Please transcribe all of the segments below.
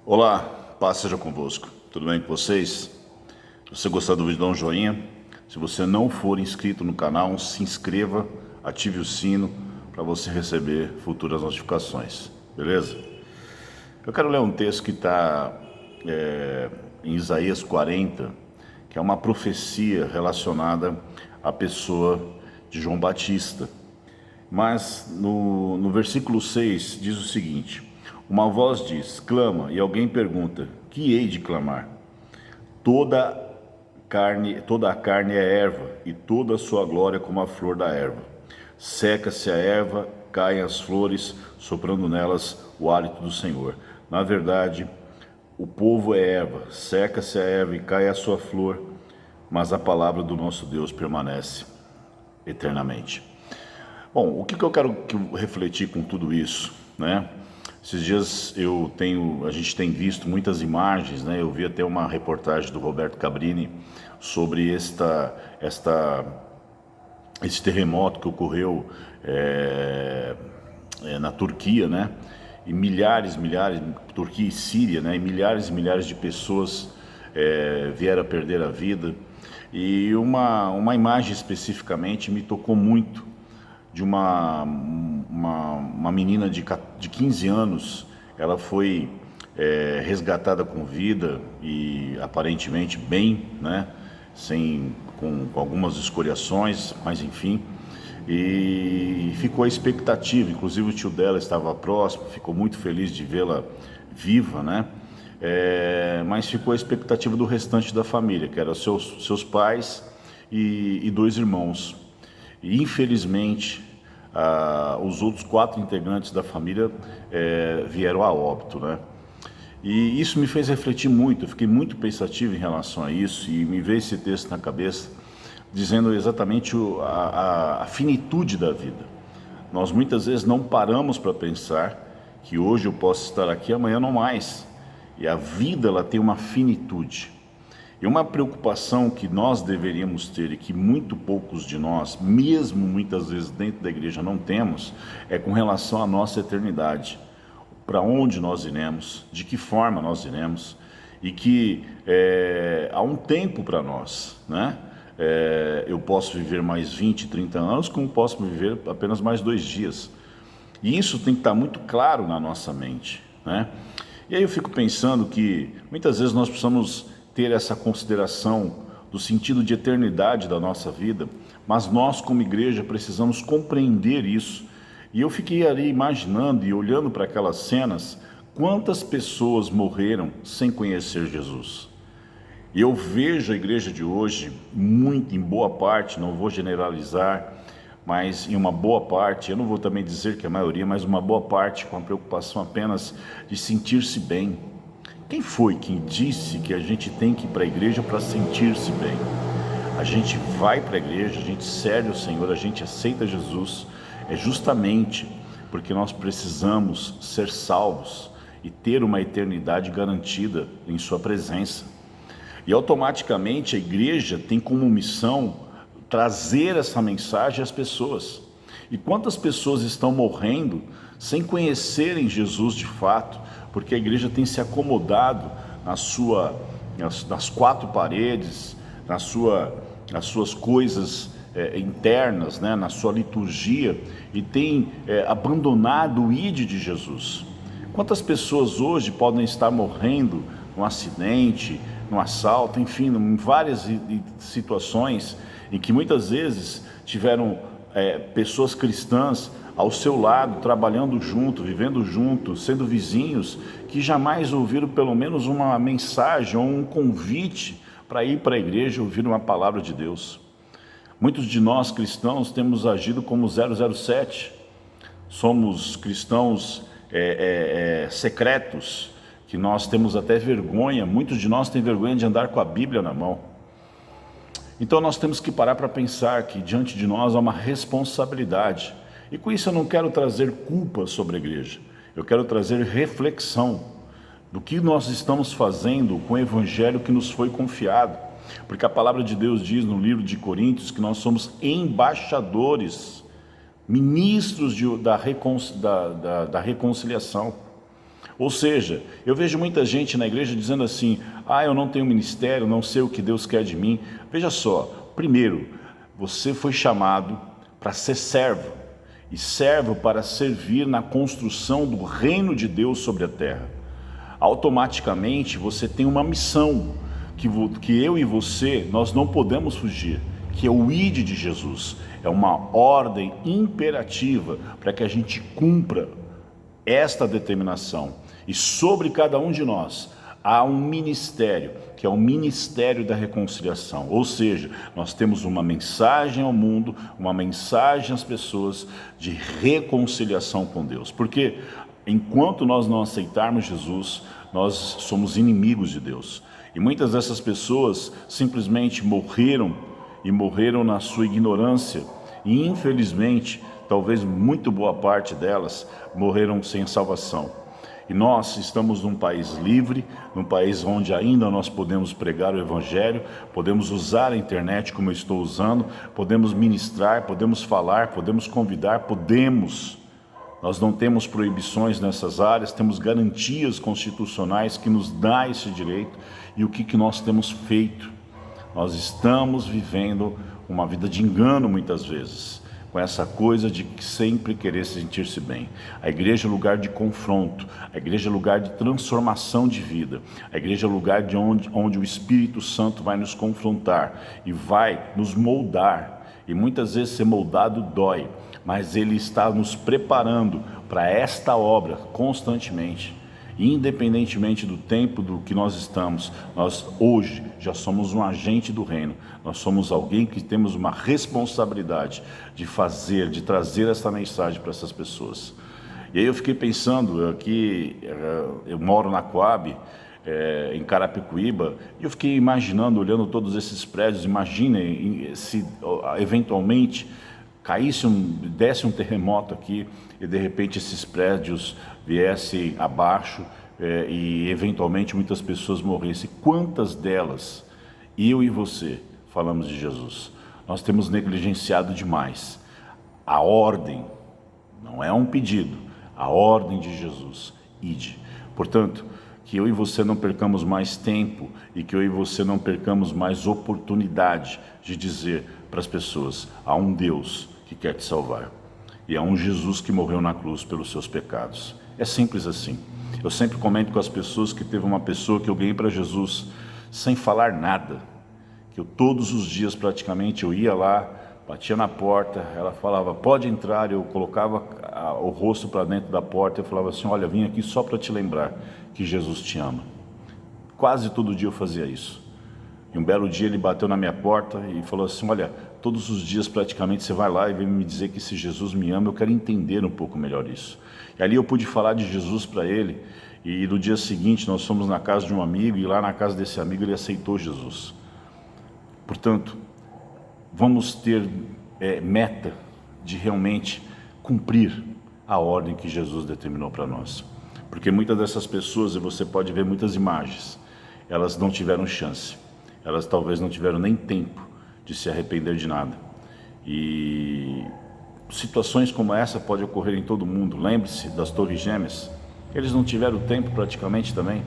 Olá, paz seja convosco. Tudo bem com vocês? Se você gostar do vídeo, dá um joinha. Se você não for inscrito no canal, se inscreva, ative o sino para você receber futuras notificações, beleza? Eu quero ler um texto que está em Isaías 40, que é uma profecia relacionada à pessoa de João Batista. Mas no versículo 6 diz o seguinte: uma voz diz, clama, e alguém pergunta, que hei de clamar? Toda a carne é erva, e toda a sua glória como a flor da erva. Seca-se a erva, caem as flores, soprando nelas o hálito do Senhor. Na verdade, o povo é erva, seca-se a erva e cai a sua flor, mas a palavra do nosso Deus permanece eternamente. Bom, o que eu quero refletir com tudo isso, né? Esses dias a gente tem visto muitas imagens, né? Eu vi até uma reportagem do Roberto Cabrini sobre esse terremoto que ocorreu na Turquia, né? E milhares, Turquia e Síria, né? E milhares de pessoas vieram a perder a vida. E uma imagem especificamente me tocou muito, de uma menina de 15 anos. Ela foi resgatada com vida e aparentemente bem, né? Com algumas escoriações, mas enfim. E ficou a expectativa, inclusive o tio dela estava próximo, ficou muito feliz de vê-la viva, né? Mas ficou a expectativa do restante da família, que eram seus pais e dois irmãos. E infelizmente, os outros 4 integrantes da família vieram a óbito, né? E isso me fez refletir muito, eu fiquei muito pensativo em relação a isso, e me veio esse texto na cabeça, dizendo exatamente a finitude da vida. Nós muitas vezes não paramos para pensar que hoje eu posso estar aqui, amanhã não mais. E a vida, ela tem uma finitude. E uma preocupação que nós deveríamos ter e que muito poucos de nós, mesmo muitas vezes dentro da igreja, não temos, é com relação à nossa eternidade. Para onde nós iremos, de que forma nós iremos, e que há um tempo para nós, né? Eu posso viver mais 20, 30 anos, como posso viver apenas mais 2 dias. E isso tem que estar muito claro na nossa mente, né? E aí eu fico pensando que muitas vezes nós precisamos ter essa consideração do sentido de eternidade da nossa vida, mas nós como igreja precisamos compreender isso. E eu fiquei ali imaginando e olhando para aquelas cenas, quantas pessoas morreram sem conhecer Jesus. E eu vejo a igreja de hoje, muito, em boa parte, não vou generalizar, mas em uma boa parte, eu não vou também dizer que a maioria, mas uma boa parte com a preocupação apenas de sentir-se bem. Quem foi quem disse que a gente tem que ir para a igreja para sentir-se bem? A gente vai para a igreja, a gente serve o Senhor, a gente aceita Jesus, justamente porque nós precisamos ser salvos e ter uma eternidade garantida em sua presença. E automaticamente a igreja tem como missão trazer essa mensagem às pessoas. E quantas pessoas estão morrendo sem conhecerem Jesus de fato, porque a igreja tem se acomodado nas 4 paredes, nas suas coisas internas, né, na sua liturgia, e tem abandonado o ide de Jesus. Quantas pessoas hoje podem estar morrendo num acidente, num assalto, enfim, em várias situações em que muitas vezes tiveram pessoas cristãs ao seu lado, trabalhando junto, vivendo junto, sendo vizinhos, que jamais ouviram pelo menos uma mensagem ou um convite para ir para a igreja e ouvir uma palavra de Deus. Muitos de nós cristãos temos agido como 007, somos cristãos secretos, que nós temos até vergonha, muitos de nós têm vergonha de andar com a Bíblia na mão. Então nós temos que parar para pensar que diante de nós há uma responsabilidade. E com isso eu não quero trazer culpa sobre a igreja, eu quero trazer reflexão do que nós estamos fazendo com o evangelho que nos foi confiado. Porque a palavra de Deus diz no livro de Coríntios que nós somos embaixadores, ministros da reconciliação. Ou seja, eu vejo muita gente na igreja dizendo assim: ah, eu não tenho ministério, não sei o que Deus quer de mim. Veja só, primeiro, você foi chamado para ser servo, e servo para servir na construção do reino de Deus sobre a terra. Automaticamente você tem uma missão que eu e você, nós não podemos fugir, que é o ID de Jesus. É uma ordem imperativa para que a gente cumpra esta determinação. E sobre cada um de nós há um ministério, que é o ministério da reconciliação. Ou seja, nós temos uma mensagem ao mundo, uma mensagem às pessoas de reconciliação com Deus. Porque enquanto nós não aceitarmos Jesus, nós somos inimigos de Deus. E muitas dessas pessoas simplesmente morreram, e morreram na sua ignorância. E infelizmente, talvez muito boa parte delas morreram sem salvação. E nós estamos num país livre, num país onde ainda nós podemos pregar o Evangelho, podemos usar a internet como eu estou usando, podemos ministrar, podemos falar, podemos convidar, podemos. Nós não temos proibições nessas áreas, temos garantias constitucionais que nos dão esse direito. E o que nós temos feito? Nós estamos vivendo uma vida de engano muitas vezes, com essa coisa de sempre querer sentir-se bem. A igreja é lugar de confronto, a igreja é lugar de transformação de vida, a igreja é lugar de onde o Espírito Santo vai nos confrontar e vai nos moldar. E muitas vezes ser moldado dói, mas Ele está nos preparando para esta obra constantemente. Independentemente do tempo do que nós estamos, nós hoje já somos um agente do reino. Nós somos alguém que temos uma responsabilidade de fazer, de trazer essa mensagem para essas pessoas. E aí eu fiquei pensando, aqui eu moro na Coab, em Carapicuíba, e eu fiquei imaginando, olhando todos esses prédios. Imaginem se eventualmente desse um terremoto aqui e de repente esses prédios viessem abaixo e eventualmente muitas pessoas morressem. Quantas delas, eu e você, falamos de Jesus? Nós temos negligenciado demais a ordem, não é um pedido, a ordem de Jesus, ide. Portanto, que eu e você não percamos mais tempo e que eu e você não percamos mais oportunidade de dizer para as pessoas: há um Deus que quer te salvar e há um Jesus que morreu na cruz pelos seus pecados. É simples assim. Eu sempre comento com as pessoas que teve uma pessoa que eu ganhei para Jesus sem falar nada, que eu todos os dias praticamente eu ia lá, batia na porta, ela falava: pode entrar. Eu colocava o rosto para dentro da porta e eu falava assim: olha, vim aqui só para te lembrar que Jesus te ama. Quase todo dia eu fazia isso. E um belo dia ele bateu na minha porta e falou assim: olha, todos os dias praticamente você vai lá e vem me dizer que se Jesus me ama, eu quero entender um pouco melhor isso. E ali eu pude falar de Jesus para ele, e no dia seguinte nós fomos na casa de um amigo, e lá na casa desse amigo ele aceitou Jesus. Portanto, vamos ter meta de realmente cumprir a ordem que Jesus determinou para nós. Porque muitas dessas pessoas, e você pode ver muitas imagens, elas não tiveram chance. Elas talvez não tiveram nem tempo de se arrepender de nada. E situações como essa podem ocorrer em todo mundo. Lembre-se das Torres Gêmeas. Eles não tiveram tempo praticamente também.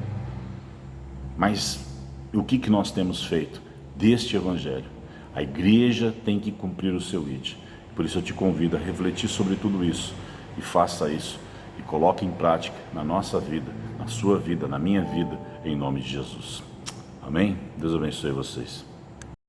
Mas o que nós temos feito deste Evangelho? A igreja tem que cumprir o seu ID. Por isso eu te convido a refletir sobre tudo isso. E faça isso. E coloque em prática na nossa vida, na sua vida, na minha vida, em nome de Jesus. Amém? Deus abençoe vocês.